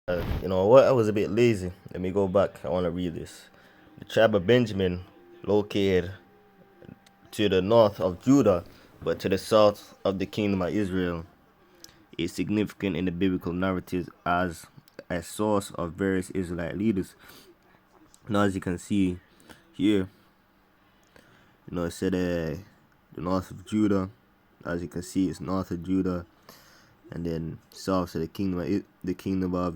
You know what? I was a bit lazy. Let me go back. I want to read this. The tribe of Benjamin, located to the north of Judah, but to the south of the kingdom of Israel, is significant in the biblical narratives as a source of various Israelite leaders. Now, as you can see here, it said the north of Judah. As you can see, it's north of Judah, and then south to the kingdom of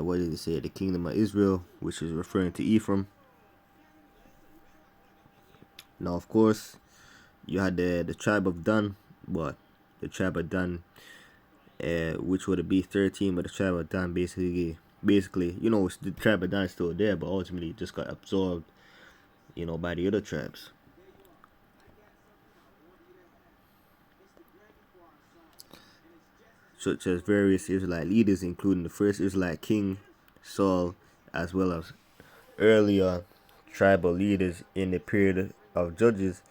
what did it say? The kingdom of Israel, which is referring to Ephraim. Now, of course, you had the tribe of Dan, but the tribe of Dan, which would be 13, but the tribe of Dan basically, the tribe of Dan is still there, but ultimately it just got absorbed, by the other tribes. Such as various Israelite leaders, including the first Israelite king, Saul, as well as earlier tribal leaders in the period of Judges.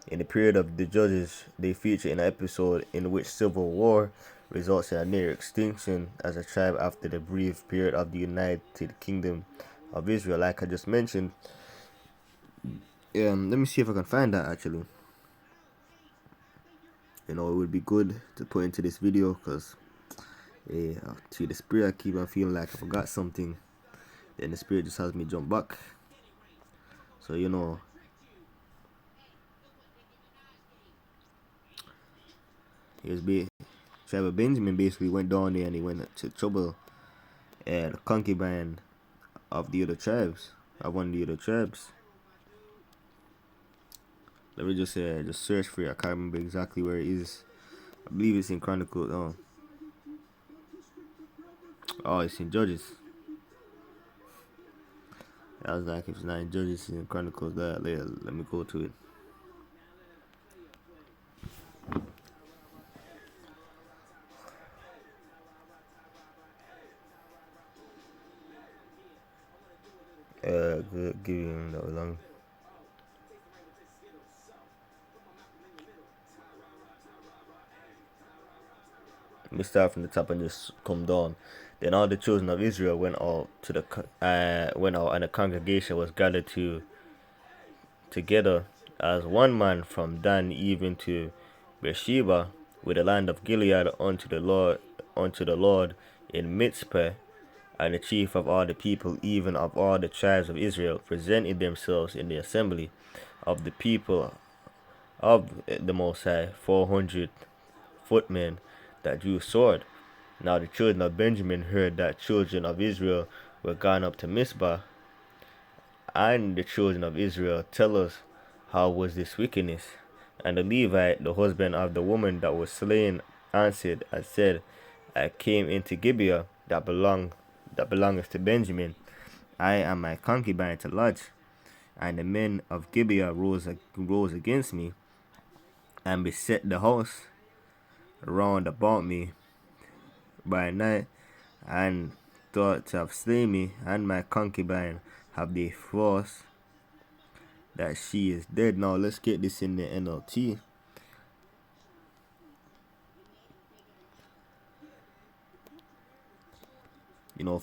In the period of the Judges, they feature in an episode in which civil war results in a near extinction as a tribe after the brief period of the United Kingdom of Israel, like I just mentioned. Let me see if I can find that actually. It would be good to put into this video because to the spirit, I keep on feeling like I forgot something. Then the spirit just has me jump back. So here's tribe of Benjamin basically went down there and he went to trouble the concubine of the other tribes, of one of the other tribes. Let me just search for it. I can't remember exactly where it is. I believe it's in Chronicles. Oh, it's in Judges. I was like, if it's not in Judges, it's in Chronicles. Let me go to it. Give you that long. Let me start from the top and just come down. Then all the children of Israel went out and the congregation was gathered together as one man from Dan even to Beersheba, with the land of Gilead unto the Lord in Mitzpah. And the chief of all the people, even of all the tribes of Israel, presented themselves in the assembly of the people of the Most High, 400 footmen that drew sword. Now the children of Benjamin heard that children of Israel were gone up to Mizpah, and the children of Israel tell us how was this wickedness. And the Levite, the husband of the woman that was slain, answered and said, I came into Gibeah that belongeth to Benjamin, I and my concubine to lodge. And the men of Gibeah rose against me, and beset the house round about me by night, and thought to have slain me and my concubine. Have they forced that she is dead? Now let's get this in the NLT.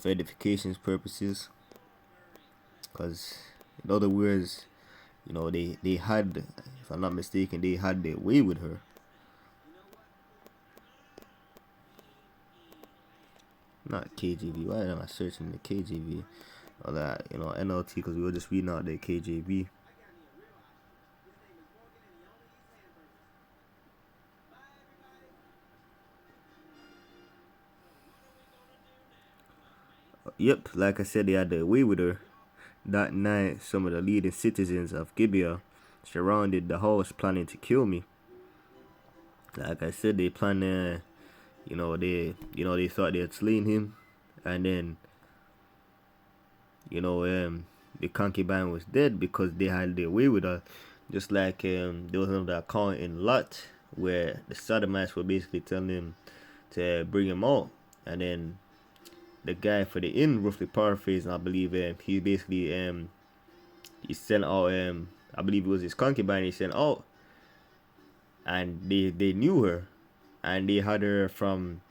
For edification's purposes, because in other words, they had, if I'm not mistaken, they had their way with her. Not KJV. Why am I searching the KJV? Or that, NLT, because we were just reading out the KJV. Yep, like I said, they had their way with her. That night, some of the leading citizens of Gibeah surrounded the house, planning to kill me. Like I said, they planned, they thought they had slain him, and then, the concubine was dead because they had their way with her. Just like there was another account in Lot where the Sodomites were basically telling him to bring him out, and then the guy for the inn, roughly paraphrasing, I believe, he basically he sent out I believe it was his concubine he sent out, and they knew her, and they had her from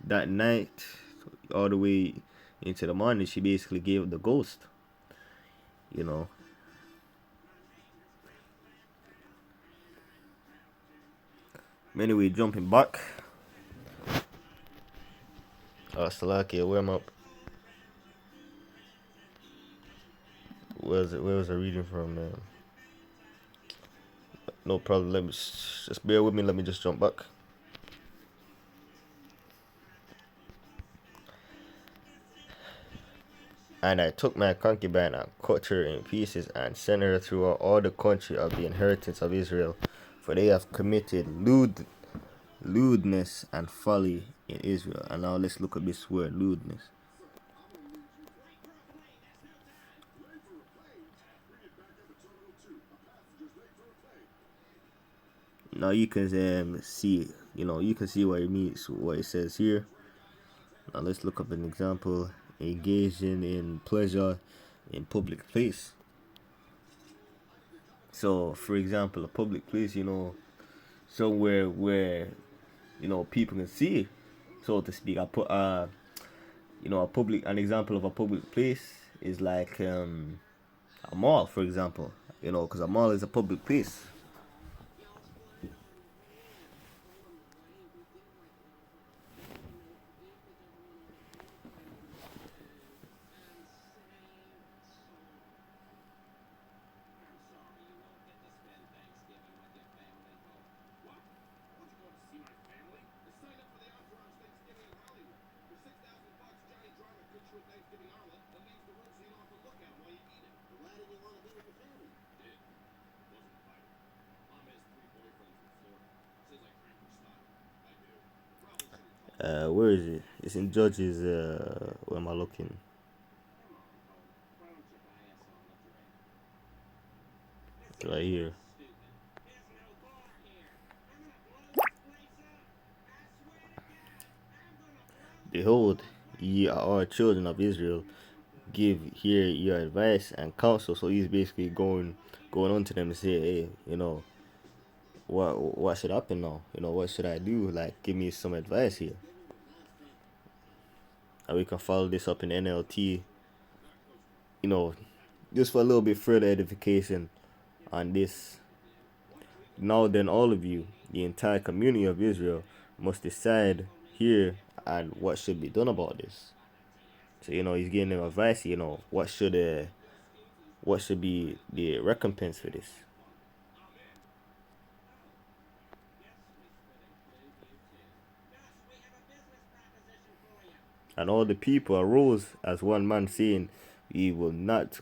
that night, all the way into the morning, she basically gave the ghost. You know. Anyway, jumping back. Salakia, where am I? Where was I reading from, man? No problem. Let me just bear with me. Let me just jump back. And I took my concubine and cut her in pieces and sent her throughout all the country of the inheritance of Israel, for they have committed lewdness and folly in Israel. And now let's look at this word, lewdness. Now you can see, you can see what it means, what it says here. Now let's look up an example: engaging in pleasure in public place. So, for example, a public place, somewhere where people can see, so to speak. I put an example of a public place is like a mall, for example. Because a mall is a public place. Where is it? It's in Judges. Where am I looking? Right here. Behold, ye are all children of Israel. Give here your advice and counsel. So he's basically going on to them and say, hey, what should happen now? What should I do? Like, give me some advice here. And we can follow this up in NLT. Just for a little bit further edification on this. Now then, all of you, the entire community of Israel, must decide here and what should be done about this. So he's giving them advice. What should be the recompense for this. And all the people arose as one man, saying, we will not,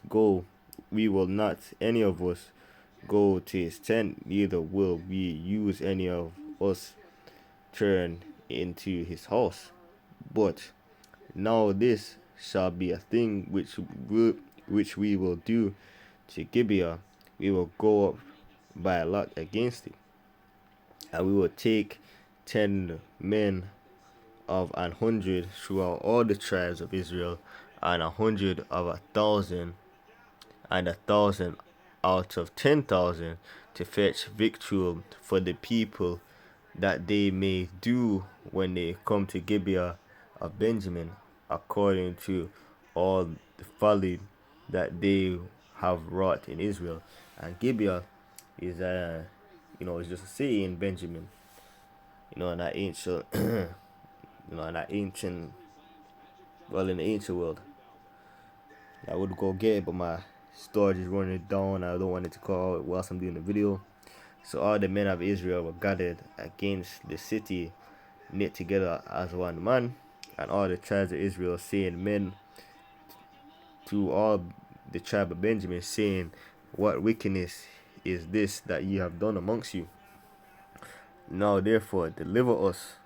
any of us, go to his tent, neither will we use any of us turn into his house. But now this shall be a thing which we will do to Gibeah. We will go up by a lot against it, and we will take 10 men of 100 throughout all the tribes of Israel, and 100 of 1,000, and 1,000 out of 10,000, to fetch victual for the people, that they may do when they come to Gibeah of Benjamin, according to all the folly that they have wrought in Israel. And Gibeah is it's just a city in Benjamin, in that ancient in the ancient world. I would go get it, but my storage is running down. I don't want it to call whilst I'm doing the video. So all the men of Israel were gathered against the city, knit together as one man, and all the tribes of Israel, saying, men to all the tribe of Benjamin, saying, what wickedness is this that ye have done amongst you? Now therefore deliver us,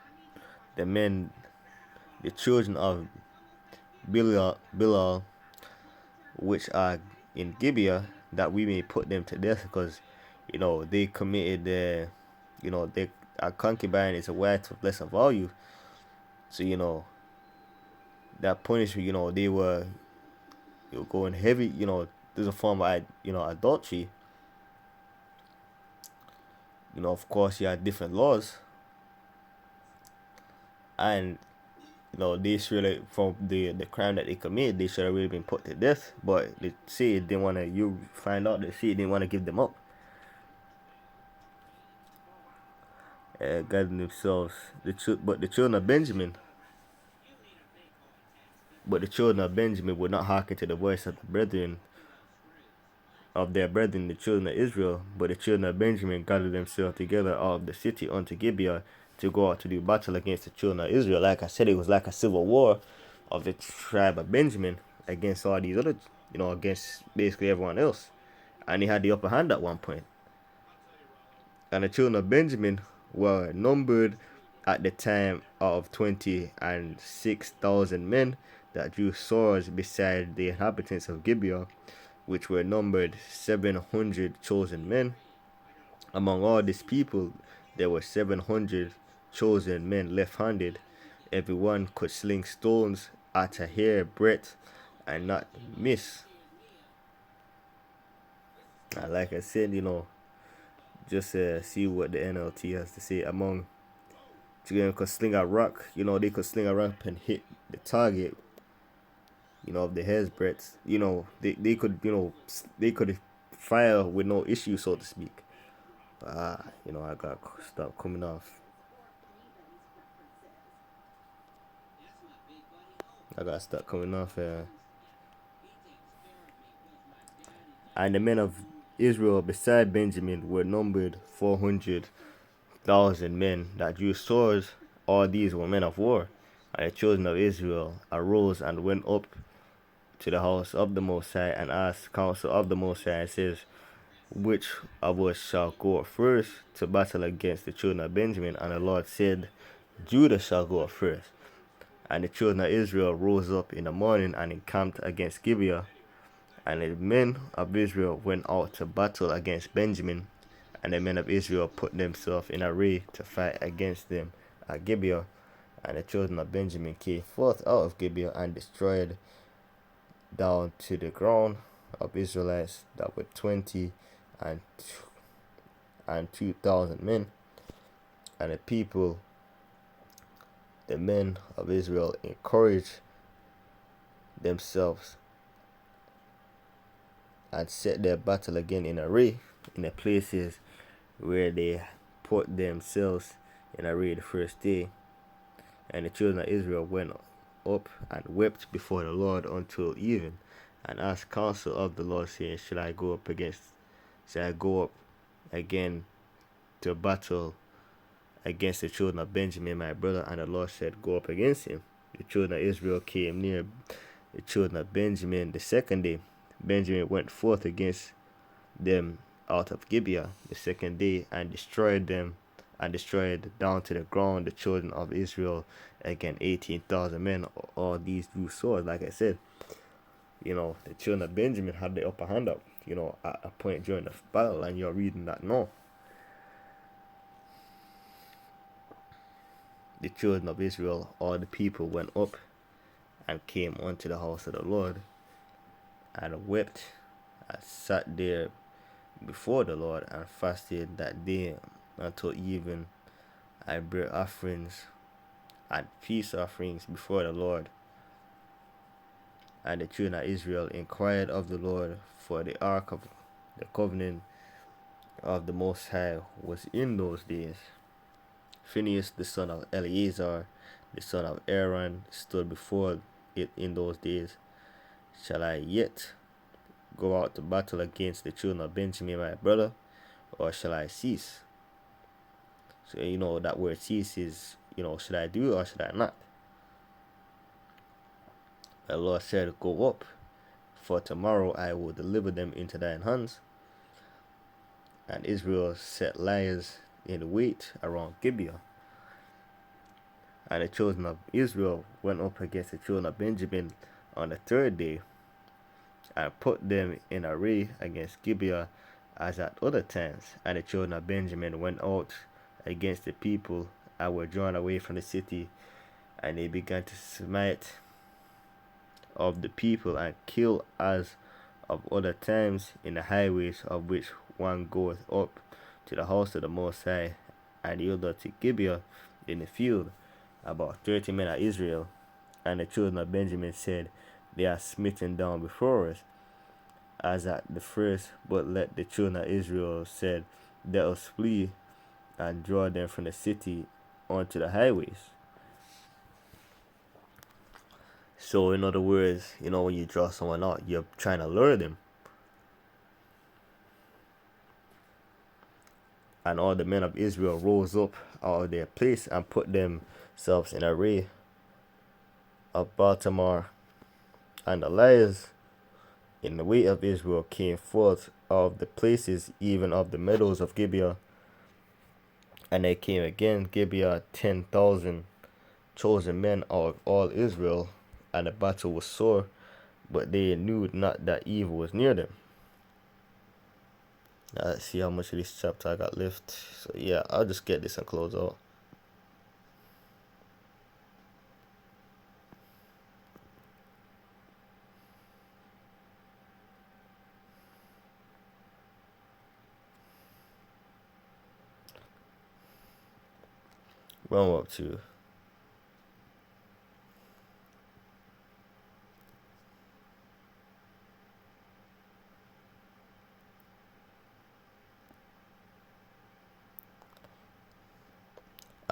the men, the children of Bilal, which are in Gibeah, that we may put them to death, because they committed our concubine is a wife of lesser value. So that punishment, they were going heavy. There's a form of adultery. Of course, you had different laws, and They should have, from the crime that they committed, they should have really been put to death. But they say it didn't want to. You find out they say it didn't want to give them up. Guiding themselves, but the children of Benjamin, would not hearken to the voice of the brethren of their brethren, the children of Israel. But the children of Benjamin gathered themselves together out of the city unto Gibeah to go out to do battle against the children of Israel. Like I said, it was like a civil war of the tribe of Benjamin against all these other, against basically everyone else. And he had the upper hand at one point. And the children of Benjamin were numbered at the time of 26,000 men that drew swords beside the inhabitants of Gibeah, which were numbered 700 chosen men. Among all these people, there were 700 chosen men left-handed. Everyone could sling stones at a hair breadth and not miss. And like I said, just see what the NLT has to say. Among children could sling a rock, they could sling a rock and hit the target, of the hair's breadth. They could, they could fire with no issue, so to speak. But I gotta stop coming off. And the men of Israel beside Benjamin were numbered 400,000 men that drew swords. All these were men of war. And the children of Israel arose and went up to the house of the Most High and asked counsel of the Most High, and says, which of us shall go up first to battle against the children of Benjamin? And the Lord said, Judah shall go up first. And the children of Israel rose up in the morning and encamped against Gibeah. And the men of Israel went out to battle against Benjamin. And the men of Israel put themselves in array to fight against them at Gibeah. And the children of Benjamin came forth out of Gibeah and destroyed down to the ground of Israelites that were 20 and 2,000 men. And the men of Israel, encouraged themselves and set their battle again in array in the places where they put themselves in array the first day. And the children of Israel went up and wept before the Lord until even, and asked counsel of the Lord, saying, Should I go up again to battle against the children of Benjamin, my brother? And the Lord said, Go up against him. The children of Israel came near the children of Benjamin the second day. Benjamin went forth against them out of Gibeah the second day, and destroyed them, and destroyed down to the ground the children of Israel, again 18,000 men. All these drew swords. Like I said, the children of Benjamin had the upper hand up, at a point during the battle, and you're reading that now. The children of Israel, all the people, went up and came unto the house of the Lord, and wept, and sat there before the Lord, and fasted that day until even. I brought offerings and peace offerings before the Lord. And the children of Israel inquired of the Lord, for the ark of the covenant of the Most High was in those days. Phinehas, the son of Eleazar, the son of Aaron, stood before it in those days. Shall I yet go out to battle against the children of Benjamin, my brother, or shall I cease? So, that word cease is, should I do it or should I not? The Lord said, Go up, for tomorrow I will deliver them into thine hands. And Israel set lions in wait around Gibeah. And the children of Israel went up against the children of Benjamin on the third day, and put them in array against Gibeah as at other times. And the children of Benjamin went out against the people and were drawn away from the city, and they began to smite of the people and kill as of other times in the highways, of which one goeth up to the house of the Most High, and the other to Gibeah in the field, about 30 men of Israel. And the children of Benjamin said, They are smitten down before us, as at the first. But let the children of Israel said, Let us flee and draw them from the city onto the highways. So, in other words, when you draw someone out, you're trying to lure them. And all the men of Israel rose up out of their place and put themselves in array of Baltimore. And the liars in the way of Israel came forth of the places, even of the meadows of Gibeah. And they came again, Gibeah, 10,000 chosen men out of all Israel. And the battle was sore, but they knew not that evil was near them. Now let's see how much of this chapter I got left. So yeah, I'll just get this and close out. Run up to.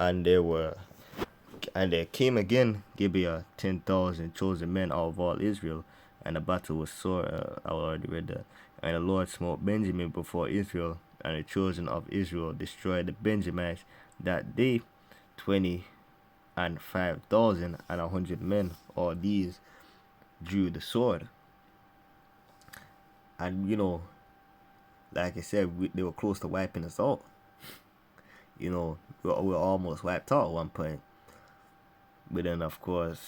And there came again Gibeah, 10,000 chosen men out of all Israel, and the battle was sore. I already read that. And the Lord smote Benjamin before Israel, and the children of Israel destroyed the Benjamites that day, 25,100 men. All these drew the sword. And like I said, they were close to wiping us out. We were almost wiped out at one point. But then, of course,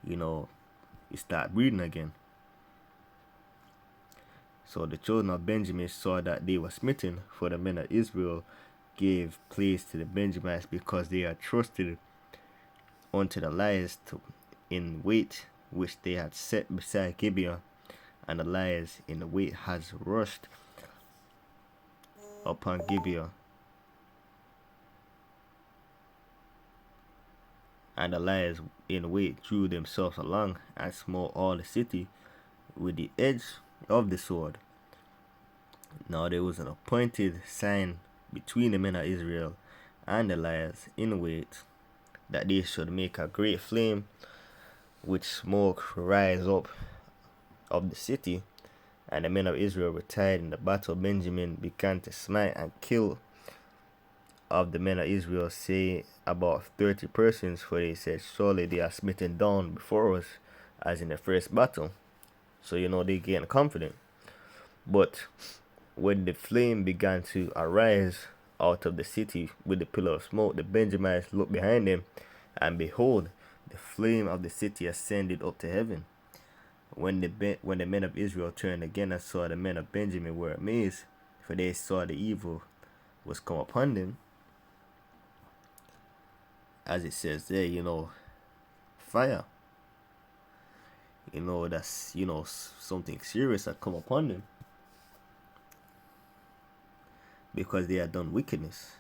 you start breeding again. So the children of Benjamin saw that they were smitten, for the men of Israel gave place to the Benjamites, because they had trusted unto the liars in wait, which they had set beside Gibeah. And the liars in the wait has rushed upon Gibeah. And the liars in wait drew themselves along and smote all the city with the edge of the sword. Now there was an appointed sign between the men of Israel and the liars in wait, that they should make a great flame, which smoke rise up of the city. And the men of Israel retired in the battle. Benjamin began to smite and kill of the men of Israel, say about 30 persons, for they said, Surely they are smitten down before us, as in the first battle. So they gained confidence. But when the flame began to arise out of the city with the pillar of smoke, the Benjamites looked behind them, and behold, the flame of the city ascended up to heaven. When the men of Israel turned again and saw the men of Benjamin, were amazed, for they saw the evil was come upon them. As it says there, fire. That's, something serious had come upon them, because they had done wickedness.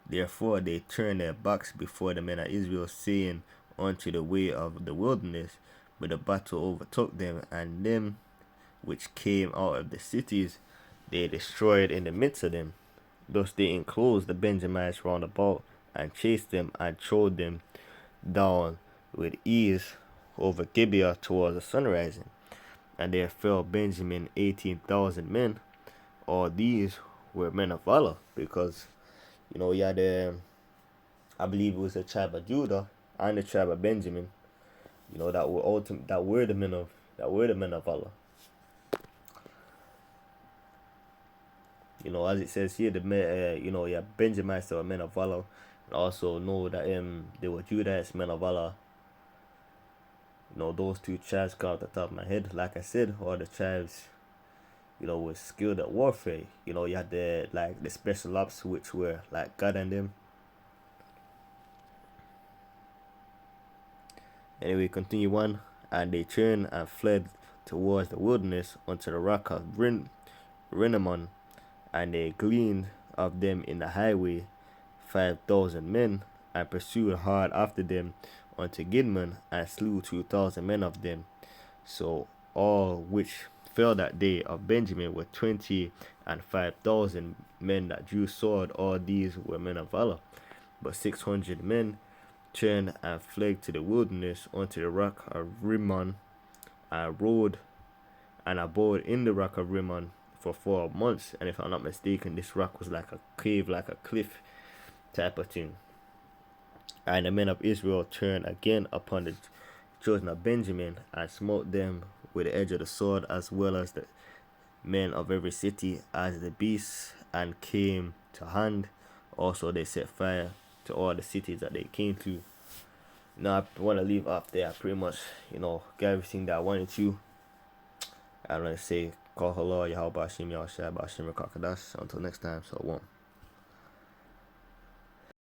Therefore they turned their backs before the men of Israel, saying, Unto the way of the wilderness. But the battle overtook them, and them which came out of the cities they destroyed in the midst of them. Thus they enclosed the Benjamites round about, and chased them, and trode them down with ease over Gibeah towards the sunrising. And there fell Benjamin 18,000 men. All these were men of valor, because you had I believe it was the tribe of Judah and the tribe of Benjamin, that were the men of valor. As it says here, the men, Benjamites were men of valor. And also know that they were Judahites, men of valor. Those two tribes come off the top of my head. Like I said, all the tribes, was skilled at warfare. You had the special ops, which were like God and them. Anyway, continue on. And they turned and fled towards the wilderness unto the rock of Rinnamon, and they gleaned of them in the highway 5,000 men, and pursued hard after them unto Gideon, and slew 2,000 men of them. So all which fell that day of Benjamin were 20,500 men that drew sword. All these were men of valor. But 600 men turned and fled to the wilderness unto the rock of Rimmon, and rode and abode in the rock of Rimmon for 4 months. And if I'm not mistaken, this rock was like a cave, like a cliff type of thing. And the men of Israel turned again upon the children of Benjamin, and smote them with the edge of the sword, as well as the men of every city, as the beasts, and came to hand. Also they set fire to all the cities that they came to. Now I want to leave off there. I pretty much, got everything that I wanted to. I want to say, call hello, Yahweh Bashim, Yahweh Shai Bashim, Kakadash. Until next time, so one.